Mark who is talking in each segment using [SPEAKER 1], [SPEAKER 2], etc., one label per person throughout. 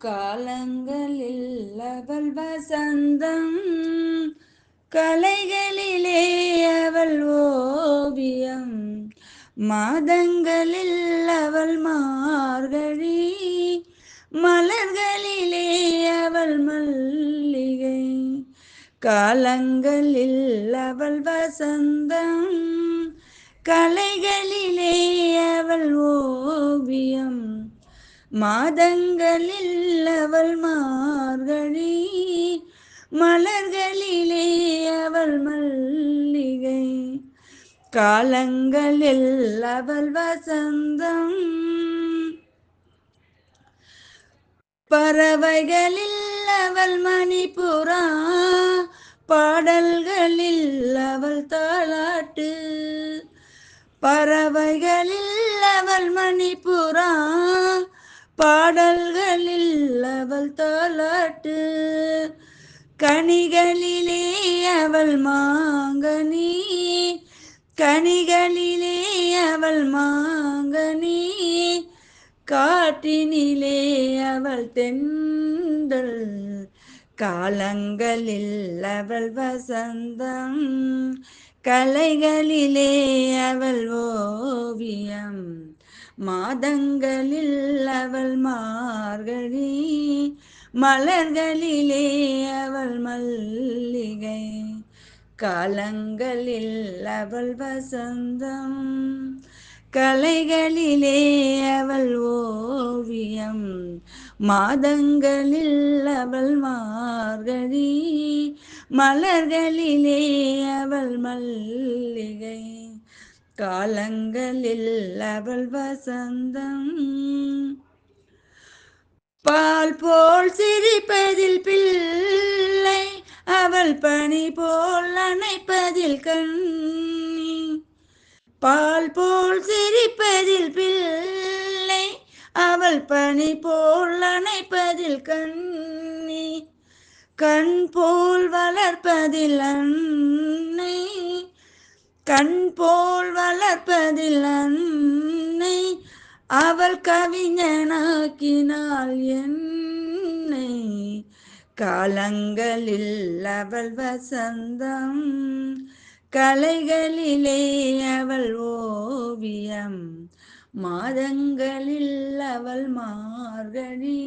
[SPEAKER 1] காலங்களில் அவள் வசந்தம், கலைகளிலே அவள் ஓவியம், மாதங்களில் அவள் மார்கழி, மலர்களிலே அவள் மல்லிகை. காலங்களில் அவள் வசந்தம், கலைகளிலே அவள் ஓவியம், மாதங்களில் அவள் மார்கழி, மலர்களிலே அவள் மல்லிகை. காலங்களில் அவள் வசந்தம், பறவைகளில் அவள் மணிப்புறா, பாடல்களில் அவள் தாலாட்டு. பறவைகளில் அவள் மணிப்புறா, பாடல்களில் அவள் தாலாட்டு. கனிகளிலே அவள் மாங்கனி, கனிகளிலே அவள் மாங்கனி, காற்றினிலே அவள் தென்றல். காலங்களில் அவள் வசந்தம், கலைகளிலே அவள் ஓவியம், மாதங்களில் அவள் மார்கழி, மலர்களிலே அவள் மல்லிகை. காலங்களில் அவள் வசந்தம், கலைகளிலே அவள் ஓவியம், மாதங்களில் அவள் மார்கழி, மலர்களிலே அவள் மல்லிகை. காலங்களில் அவள் வசந்தம். பால் போல் சிரிப்பதில் பிள்ளை, அவள் பனி போல் அணைப்பதில் கண்ணி. பால் போல் சிரிப்பதில் பிள்ளை, அவள் பனி போல் அணைப்பதில் கண்ணி. கண் போல் வளர்ப்பதில் அன்னை, கண் போல் வளர்ப்பதில் அன்னை, அவள் கவிஞனாக்கினாள் என்னை. காலங்களில் அவள் வசந்தம், கலைகளிலே அவள் ஓவியம், மாதங்களில் அவள் மார்கழி,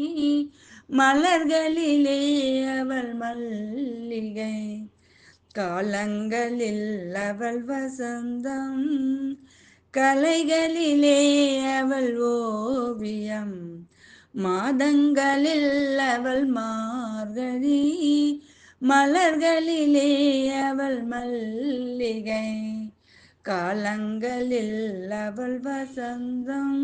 [SPEAKER 1] மலர்களிலே அவள் மல்லிகை. காலங்களில் அவள் வசந்தம், கலைகளிலே அவள் ஓவியம், மாதங்களில் அவள் மார்கழி, மலர்களிலே அவள் மல்லிகை. காலங்களில் அவள் வசந்தம்.